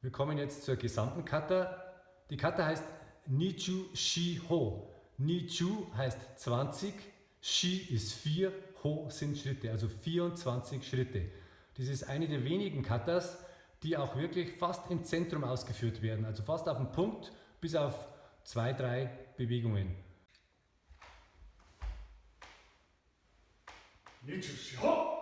Wir kommen jetzt zur gesamten Kata. Die Kata heißt Nichu Shi Ho. Nichu heißt 20, Shi ist 4, Ho sind Schritte, also 24 Schritte. Das ist eine der wenigen Katas, die auch wirklich fast im Zentrum ausgeführt werden, also fast auf den Punkt, bis auf 2, 3 Bewegungen. Nichu Shi Ho!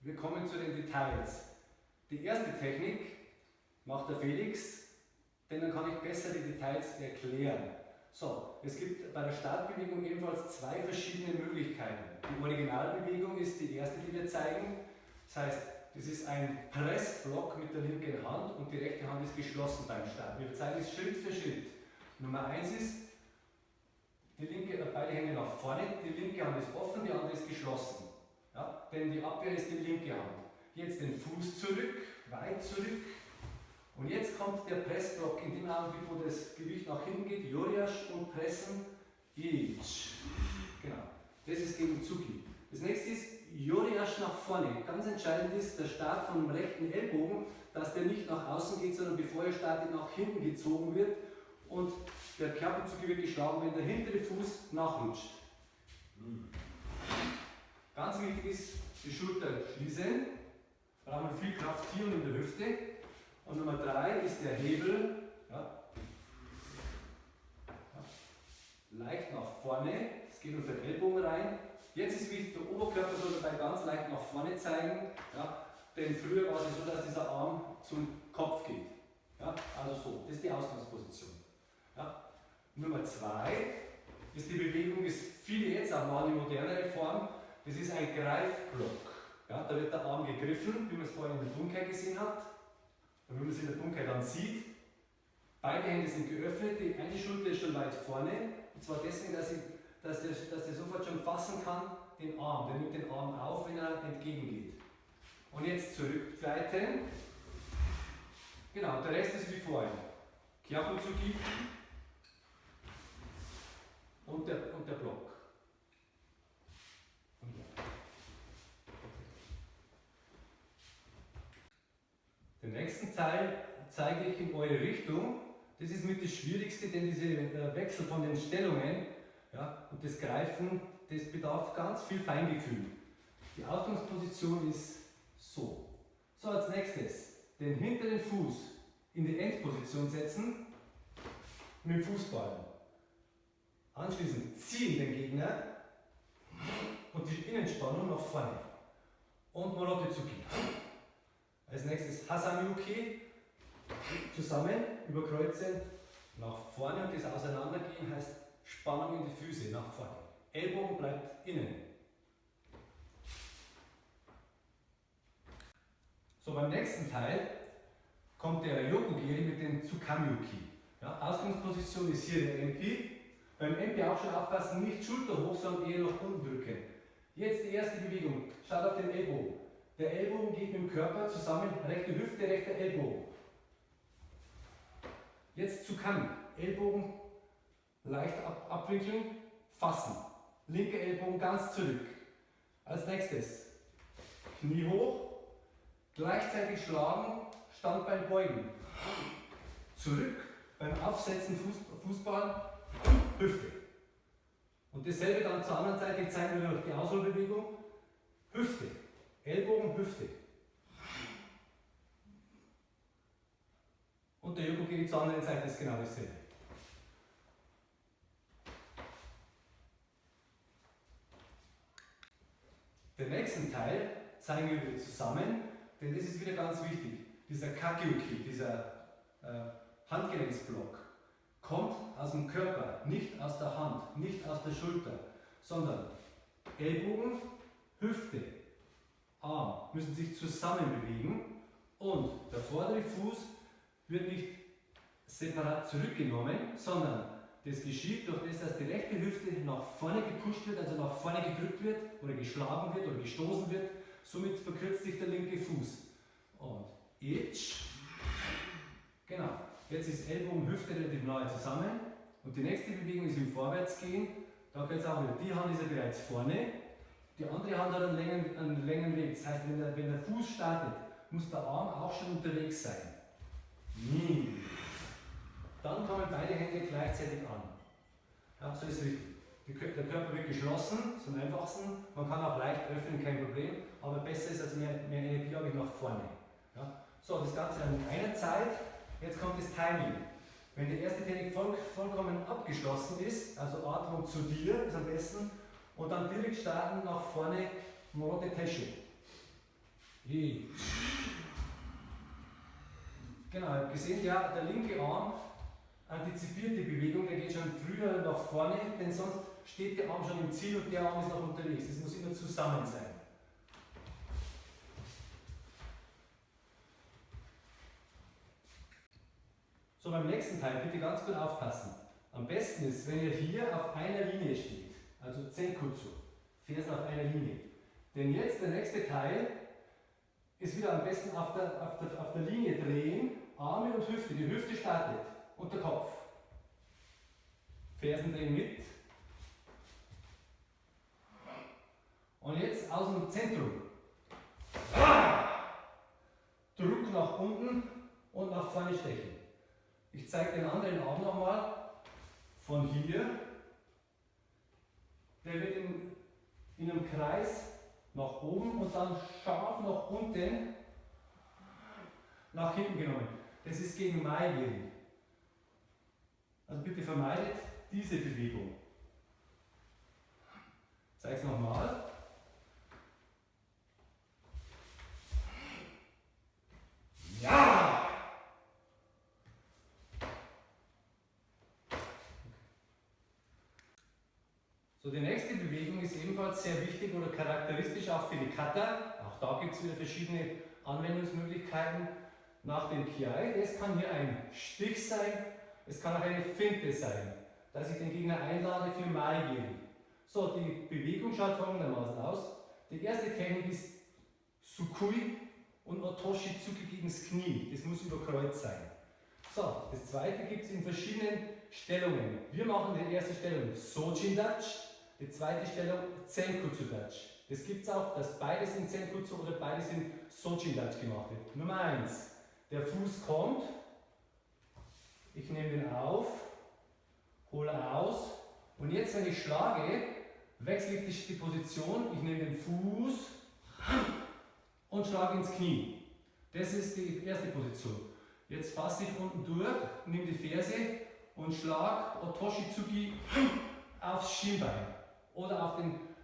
Wir kommen zu den Details. Die erste Technik macht der Felix, denn dann kann ich besser die Details erklären. So, es gibt bei der Startbewegung ebenfalls 2 verschiedene Möglichkeiten. Die Originalbewegung ist die erste, die wir zeigen. Das heißt, das ist ein Pressblock mit der linken Hand und die rechte Hand ist geschlossen beim Start. Wir zeigen es Schritt für Schritt. Nummer 1 ist, beide Hände nach vorne, die linke Hand ist offen, die andere ist geschlossen. Ja, denn die Abwehr ist die linke Hand. Jetzt den Fuß zurück, weit zurück. Und jetzt kommt der Pressblock in dem Augenblick, wo das Gewicht nach hinten geht. Yoriash und Pressen. Ich. Genau. Das ist gegen Tsuki. Das nächste ist Yoriash nach vorne. Ganz entscheidend ist der Start vom rechten Ellbogen, dass der nicht nach außen geht, sondern bevor er startet, nach hinten gezogen wird. Und der Körperzugi wird geschlagen, wenn der hintere Fuß nachrutscht. Ganz wichtig ist, die Schulter schließen, brauchen wir viel Kraft hier und in der Hüfte. Und Nummer 3 ist der Hebel, ja. Leicht nach vorne, es geht unter den Ellbogen rein. Jetzt ist wichtig, der Oberkörper soll dabei ganz leicht nach vorne zeigen, ja. Denn früher war es so, dass dieser Arm zum Kopf geht. Ja. Also so, das ist die Ausgangsposition. Ja. Nummer 2 ist die Bewegung, ist viele jetzt auch mal eine modernere Form. Das ist ein Greifblock. Ja, da wird der Arm gegriffen, wie man es vorhin in der Dunkelheit gesehen hat. Und wie man es in der Dunkelheit dann sieht. Beide Hände sind geöffnet, die eine Schulter ist schon weit vorne. Und zwar deswegen, dass der sofort schon fassen kann, den Arm. Der nimmt den Arm auf, wenn er entgegengeht. Und jetzt zurückgleiten. Genau, der Rest ist wie vorhin. Kyaku-Tsuki und der Block. Den nächsten Teil zeige ich in eure Richtung. Das ist mit das Schwierigste, denn dieser Wechsel von den Stellungen, ja, und das Greifen, das bedarf ganz viel Feingefühl. Die Ausgangsposition ist so. So, als nächstes den hinteren Fuß in die Endposition setzen mit dem Fußball. Anschließend ziehen den Gegner und die Innenspannung nach vorne. Und Morote-Tsuki. Als nächstes Hasami-Uke, zusammen, überkreuzen, nach vorne und das Auseinandergehen heißt Spannung in die Füße, nach vorne. Ellbogen bleibt innen. So, beim nächsten Teil kommt der Yokogiri mit dem Tsukami-Uke. Ja, Ausgangsposition ist hier der MP. Beim MP auch schon aufpassen, nicht Schulter hoch, sondern eher nach unten drücken. Jetzt die erste Bewegung, schaut auf den Ellbogen. Der Ellbogen geht mit dem Körper zusammen, rechte Hüfte, rechter Ellbogen. Jetzt Tsukami. Ellbogen leicht abwinkeln, fassen. Linker Ellbogen ganz zurück. Als nächstes Knie hoch, gleichzeitig schlagen, Standbein beugen. Zurück beim Aufsetzen Fußball, Hüfte. Und dasselbe dann zur anderen Seite, ich zeige mir noch die Ausholbewegung. Hüfte, Ellbogen, Hüfte. Und der Judo geht zur anderen Seite, ist genau dasselbe. Den nächsten Teil zeigen wir wieder zusammen, denn das ist wieder ganz wichtig. Dieser Kakyuki, dieser Handgelenksblock, kommt aus dem Körper, nicht aus der Hand, nicht aus der Schulter, sondern Ellbogen, Hüfte, Arm müssen sich zusammen bewegen und der vordere Fuß wird nicht separat zurückgenommen, sondern das geschieht durch das, dass die rechte Hüfte nach vorne gepusht wird, also nach vorne gedrückt wird oder geschlagen wird oder gestoßen wird. Somit verkürzt sich der linke Fuß. Und itch. Genau. Jetzt ist Ellbogen, Hüfte relativ nahe zusammen. Und die nächste Bewegung ist im Vorwärtsgehen. Da geht es auch wieder. Die Hand ist ja bereits vorne. Die andere Hand hat einen längeren Weg. Das heißt, wenn der Fuß startet, muss der Arm auch schon unterwegs sein. Dann kommen beide Hände gleichzeitig an. Ja, so ist richtig. Der Körper wird geschlossen, ist am einfachsten. Man kann auch leicht öffnen, kein Problem. Aber besser ist, als mehr Energie habe ich nach vorne. Ja. So, das Ganze dann in einer Zeit. Jetzt kommt das Timing. Wenn die erste Technik vollkommen abgeschlossen ist, also Atmung zu dir ist am besten, und dann direkt starten nach vorne, Morote Teshu. Genau, ihr habt gesehen, ja, der linke Arm antizipiert die Bewegung, der geht schon früher nach vorne, denn sonst steht der Arm schon im Ziel und der Arm ist noch unterwegs. Es muss immer zusammen sein. So, beim nächsten Teil bitte ganz gut aufpassen. Am besten ist, wenn ihr hier auf einer Linie steht, also Zenkutsu, Fersen auf einer Linie. Denn jetzt der nächste Teil ist wieder am besten auf der Linie drehen, Arme und Hüfte. Die Hüfte startet und der Kopf. Fersen drehen mit. Und jetzt aus dem Zentrum. Druck nach unten und nach vorne stechen. Ich zeige den anderen Arm nochmal. Von hier. Der wird in einem Kreis nach oben und dann scharf nach unten nach hinten genommen. Das ist gegen Maigiri. Also bitte vermeidet diese Bewegung. Ich zeige es nochmal. Ja! So, die nächste Bewegung ist ebenfalls sehr wichtig oder charakteristisch auch für die Kata. Auch da gibt es wieder verschiedene Anwendungsmöglichkeiten nach dem Kiai. Das kann hier ein Stich sein, es kann auch eine Finte sein, dass ich den Gegner einlade für Maigiri. So, die Bewegung schaut folgendermaßen aus. Die erste Technik ist Sukui und Otoshi Tsuki gegen das Knie. Das muss über Kreuz sein. So, das zweite gibt es in verschiedenen Stellungen. Wir machen die erste Stellung Sojin-Dachi, die zweite Stellung Zenkutsu-Dachi. Das gibt es auch, dass beides in Zenkutsu oder beides in Sojin-Dachi gemacht wird. Nummer 1. Der Fuß kommt, ich nehme den auf, hole aus und jetzt, wenn ich schlage, wechsle ich die Position, ich nehme den Fuß und schlage ins Knie. Das ist die erste Position. Jetzt fasse ich unten durch, nehme die Ferse und schlage Otoshi Tsuki aufs Schienbein oder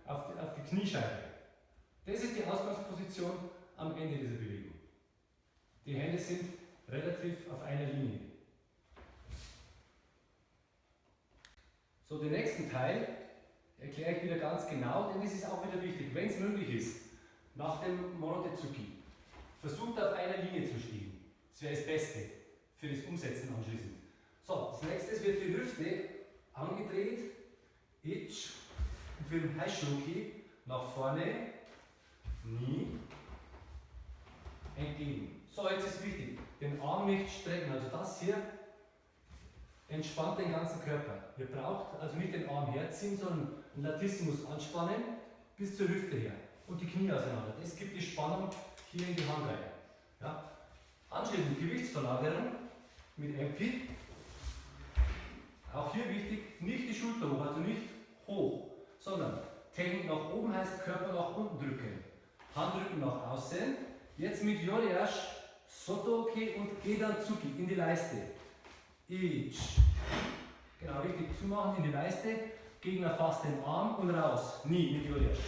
auf die Kniescheibe. Das ist die Ausgangsposition am Ende dieser Bewegung. Die Hände sind relativ auf einer Linie. So, den nächsten Teil erkläre ich wieder ganz genau, denn das ist auch wieder wichtig, wenn es möglich ist, nach dem Morote Tsuki. Versucht auf einer Linie zu stehen. Das wäre das Beste für das Umsetzen anschließend. So, als nächstes wird die Hüfte angedreht, Itch, und für den Haishoki nach vorne, Knie, entgegen. So, jetzt ist wichtig, den Arm nicht strecken, also das hier, entspannt den ganzen Körper. Ihr braucht also nicht den Arm herziehen, sondern den Latissimus anspannen bis zur Hüfte her und die Knie auseinander. Das gibt die Spannung hier in die Hand rein. Ja? Anschließend Gewichtsverlagerung mit MP. Auch hier wichtig, nicht die Schulter hoch, also nicht hoch, sondern Technik nach oben heißt Körper nach unten drücken. Handrücken nach außen. Jetzt mit Yoriash, Sotoke und Gedan-Tsuki in die Leiste. Ich. Genau, richtig zumachen in die Leiste. Gegner fasst den Arm und raus. Nie mit Yoriash.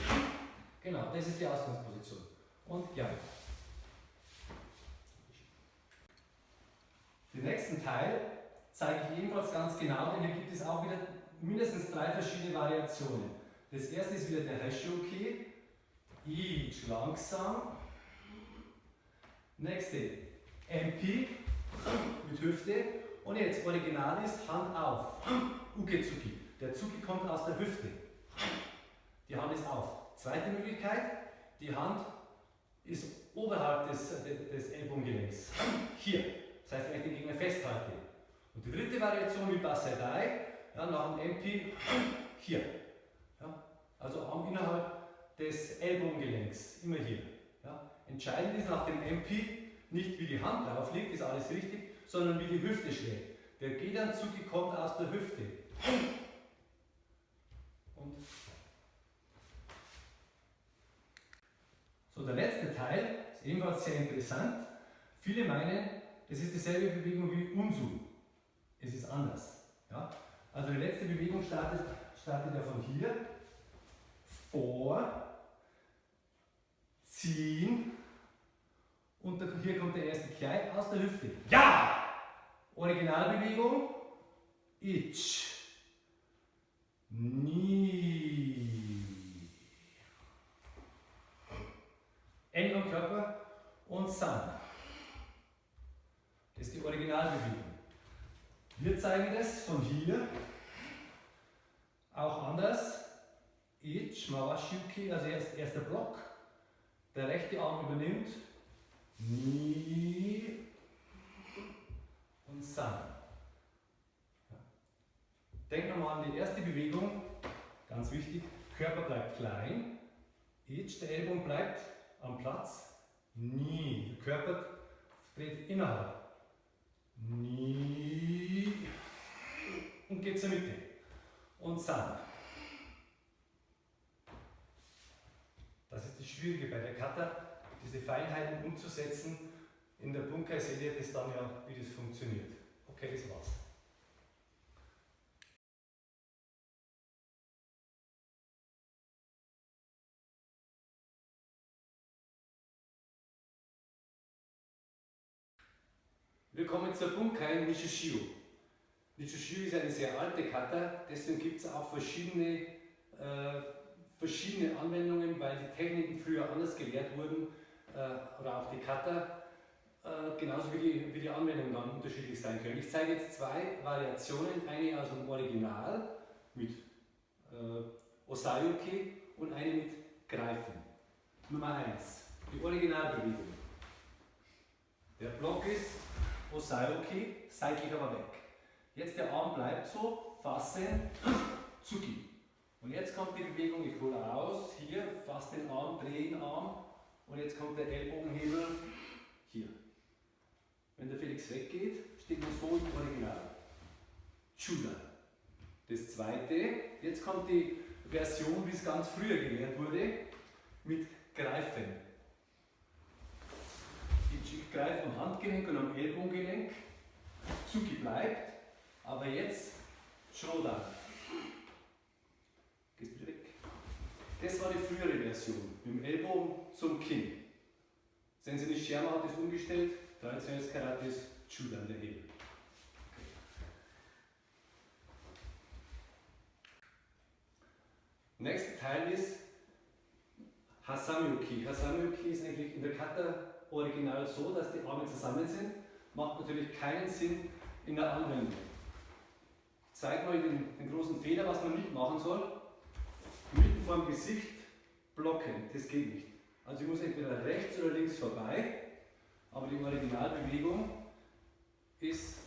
Genau, das ist die Ausgangsposition. Und ja. Den nächsten Teil zeige ich ebenfalls ganz genau, denn hier gibt es auch wieder mindestens 3 verschiedene Variationen. Das erste ist wieder der Hashioki. Ich langsam. Nächste MP mit Hüfte. Und jetzt original ist Hand auf. Uke-Tsuki. Der Tsuki kommt aus der Hüfte. Die Hand ist auf. Zweite Möglichkeit, die Hand ist oberhalb des Ellbogengelenks. Hier. Das heißt, wenn ich den Gegner festhalte. Und die dritte Variation mit Basadai, ja, nach dem MP, hier. Ja, also Arm innerhalb des Ellbogengelenks, immer hier. Ja. Entscheidend ist nach dem MP nicht wie die Hand drauf liegt, ist alles richtig, sondern wie die Hüfte schlägt. Der Gedan-Tsuki kommt aus der Hüfte. Und so, der letzte Teil ist ebenfalls sehr interessant. Viele meinen, das ist dieselbe Bewegung wie Unsu. Es ist anders. Ja? Also die letzte Bewegung startet ja von hier, vor, ziehen und hier kommt der erste Kiai aus der Hüfte. Ja! Originalbewegung, ich, ni. Eng am Körper und san. Das ist die Originalbewegung. Wir zeigen das von hier auch anders. Ich, Mawashiuki, also erster Block. Der rechte Arm übernimmt. Ni und San. Ja. Denkt nochmal an die erste Bewegung. Ganz wichtig. Körper bleibt klein. Ich, der Ellbogen bleibt am Platz. Ni. Der Körper dreht innerhalb. Ni und geht zur Mitte und San. Das ist das Schwierige bei der Kata, diese Feinheiten umzusetzen. In der Bunkai seht ihr das dann ja, wie das funktioniert. Okay, das war's. Wir kommen zur Bunkai Nichishio. Nichishio ist eine sehr alte Kata, deswegen gibt es auch verschiedene Anwendungen, weil die Techniken früher anders gelehrt wurden, oder auch die Kata, genauso wie die Anwendungen dann unterschiedlich sein können. Ich zeige jetzt 2 Variationen, eine aus dem Original mit Osayuki und eine mit Greifen. Nummer 1, die Originalbewegung. Der Block ist Osayuki, seitlich aber weg. Jetzt der Arm bleibt so, fassen, Tsuki. Und jetzt kommt die Bewegung, ich hole aus, hier, fasse den Arm, drehe den Arm und jetzt kommt der Ellbogenhebel hier. Wenn der Felix weggeht, steht man so im Original. Chuda. Das zweite, jetzt kommt die Version, wie es ganz früher gelehrt wurde, mit Greifen. Ich greife am Handgelenk und am Ellbogengelenk, Tsuki bleibt, aber jetzt Shodan. Gehst wieder weg. Das war die frühere Version, mit dem Ellbogen zum Kinn. Sensei Nishiyama hat das umgestellt, traditionelles Karate ist Chudan, der Hebel. Nächster Teil ist Hasamyuki. Hasamyuki ist eigentlich in der Kata original so, dass die Arme zusammen sind. Macht natürlich keinen Sinn in der Anwendung. Ich zeige mal den großen Fehler, was man nicht machen soll. Mitten vom Gesicht blocken, das geht nicht. Also ich muss entweder rechts oder links vorbei, aber die Originalbewegung ist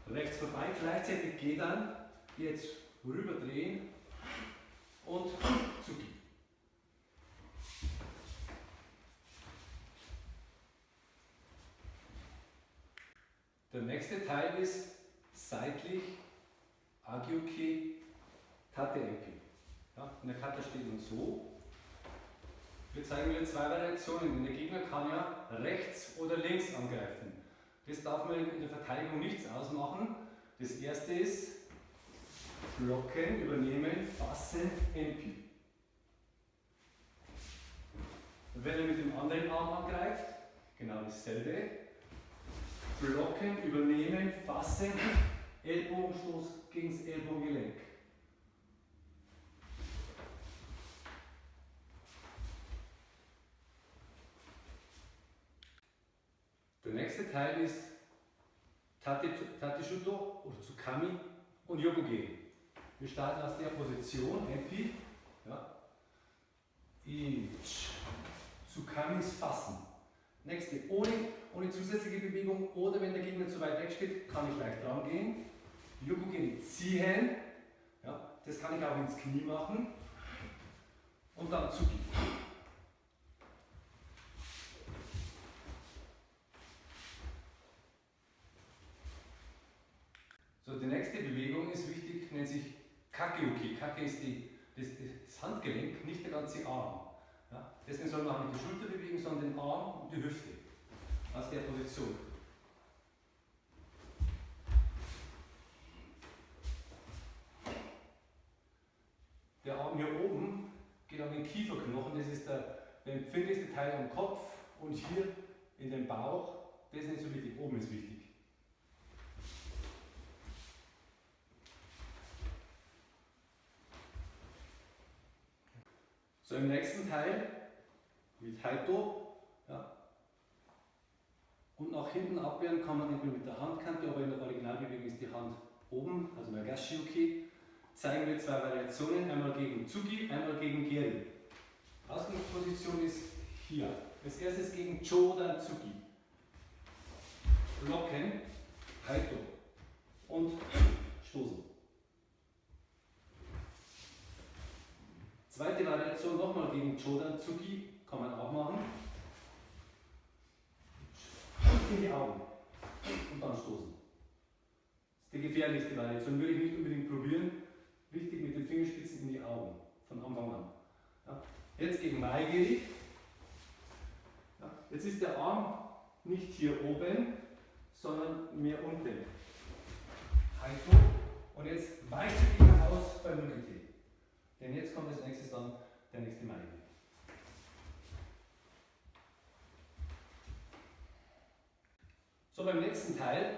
rechts vorbei, gleichzeitig geht dann, jetzt rüberdrehen und Tsuki. Der nächste Teil ist seitlich Agioki Tate Enki. Ja, in der Kata steht man so. Wir zeigen wieder zwei Variationen. Der Gegner kann ja rechts oder links angreifen. Das darf man in der Verteidigung nichts ausmachen. Das erste ist blocken, übernehmen, fassen, Enki. Wenn er mit dem anderen Arm angreift, genau dasselbe. Blocken, übernehmen, fassen, Ellbogenstoß gegen das Ellbogengelenk. Der nächste Teil ist Tate-Shuto oder Tsukami und Yokoge. Wir starten aus der Position, Enki. Ja. Tsukami ist fassen. Nächste, ohne zusätzliche Bewegung oder wenn der Gegner zu weit weg steht, kann ich leicht dran gehen. Yokoge ziehen, ja, das kann ich auch ins Knie machen. Und dann Tsuki. So, die nächste Bewegung ist wichtig, nennt sich Kakeuki. Kake ist das Handgelenk, nicht der ganze Arm. Ja, deswegen soll man auch nicht die Schulter bewegen, sondern den Arm und die Hüfte. Aus der Position. Der Arm hier oben geht an den Kieferknochen, das ist der empfindlichste Teil am Kopf und hier in den Bauch, das ist nicht so wichtig, oben ist wichtig. So, im nächsten Teil mit Haito, ja, und nach hinten abwehren kann man entweder mit der Handkante, aber in der Originalbewegung ist die Hand oben, also Nagashi-Uki. Zeigen wir zwei Variationen, einmal gegen Tsuki, einmal gegen Geri. Ausgangsposition ist hier. Als erstes gegen Cho, dann Tsuki. Blocken, Haito und stoßen. Zweite Variation nochmal gegen Chodan Tsuki, kann man auch machen. In die Augen und dann stoßen. Das ist die gefährlichste Variation, würde ich nicht unbedingt probieren. Wichtig mit den Fingerspitzen in die Augen, von Anfang an. Ja. Jetzt gegen Maigiri. Ja. Jetzt ist der Arm nicht hier oben, sondern mehr unten. Haito. Und jetzt weicht er wieder aus beim Rückenthema. Denn jetzt kommt als nächstes dann der nächste Maigiri. So, beim nächsten Teil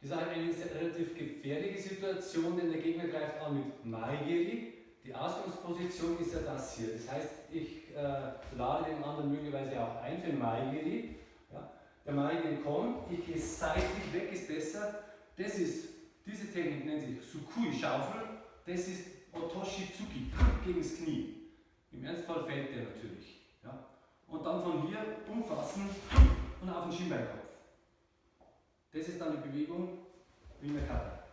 ist eine relativ gefährliche Situation, denn der Gegner greift an mit Maigiri. Die Ausgangsposition ist ja das hier. Das heißt, ich lade den anderen möglicherweise auch ein für Maigiri. Ja. Der Maigiri kommt, ich gehe seitlich weg, ist besser. Diese Technik nennt sich Sukui Schaufel. Das ist Otoshi Tsuki, gegen das Knie. Im Ernstfall fällt der natürlich. Ja. Und dann von hier umfassen und auf den Schienbeinkopf. Das ist dann die Bewegung wie eine Kata.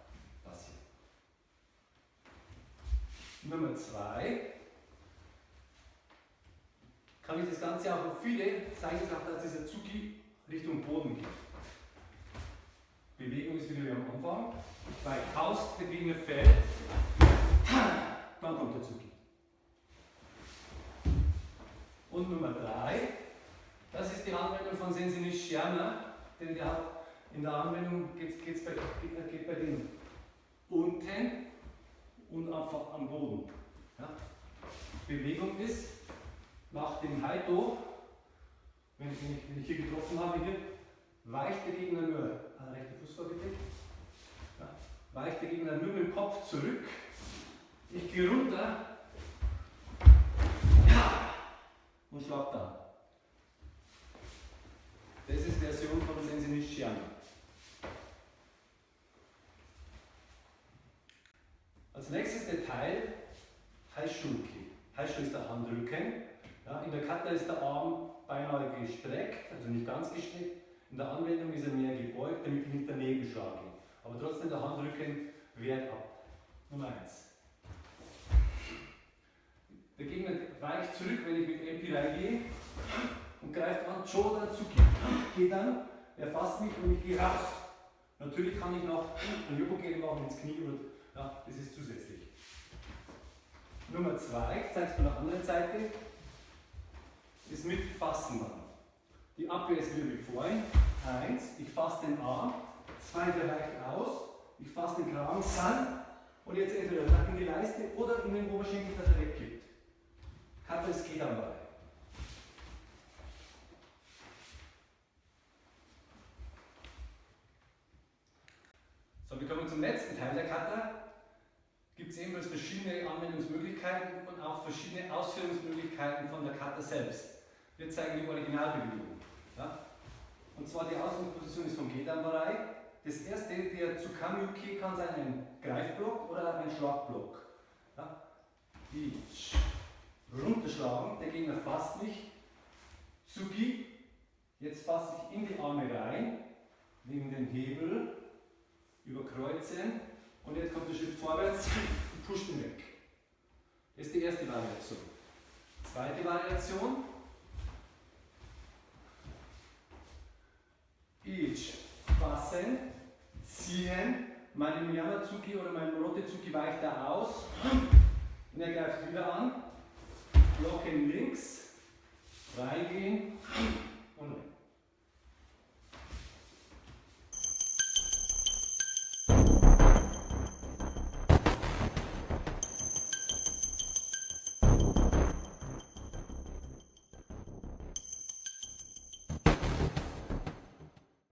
Das hier. Nummer 2. Kann ich das Ganze auch auf viele zeigen, dass dieser Tsuki Richtung Boden geht. Bewegung ist wieder wie am Anfang. Bei Faust, der Gegner fällt, dann kommt der Tsuki. Und Nummer 3, das ist die Anwendung von Sensei Nishiyama, denn der hat in der Anwendung geht bei den unten und am Boden. Ja. Bewegung ist nach dem Haito, wenn ich hier getroffen habe, hier, weicht der Gegner nur, rechte Fuß vorgedreht, ja, weicht der Gegner nur mit dem Kopf zurück. Ich gehe runter, ja, und schlag dann. Das ist Version von Sensei Nishiyama. Als nächstes Detail Haishuki. Haishu ist der Handrücken. Ja, in der Kata ist der Arm beinahe gestreckt, also nicht ganz gestreckt. In der Anwendung ist er mehr gebeugt, damit ich nicht daneben schlage. Aber trotzdem der Handrücken wehrt ab. Nummer 1. Der Gegner weicht zurück, wenn ich mit MP reingehe und greift an, Shodan Tsuki. Gehe dann, er fasst mich und ich gehe raus. Natürlich kann ich noch ein Yokogiri machen ins Knie und ja, das ist zusätzlich. Nummer 2, ich zeige es von der anderen Seite, ist mit Fassen dann. Die Abwehr ist wieder wie vorhin. 1, ich fasse den Arm, 2, der weicht aus, ich fasse den Kragen, San und jetzt entweder in die Leiste oder in den Oberschenkel, dass er weggibt. Kata ist Gedanbare. So, wir kommen zum letzten Teil der Kata. Gibt es ebenfalls verschiedene Anwendungsmöglichkeiten und auch verschiedene Ausführungsmöglichkeiten von der Kata selbst. Wir zeigen die Originalbewegung. Ja? Und zwar die Ausgangsposition ist vom Gedanbarei. Das erste, der Tsukami-Uke kann sein ein Greifblock oder ein Schlagblock. Ja? Runterschlagen, der Gegner fasst mich, Tsuki, jetzt fasse ich in die Arme rein, neben den Hebel, überkreuzen und jetzt kommt der Schritt vorwärts und pusht ihn weg. Das ist die erste Variation. Zweite Variation, ich fassen, ziehen, mein Miyama-Tsuki oder mein Morote-Tsuki weicht da aus und er greift wieder an. Blocken links, reingehen,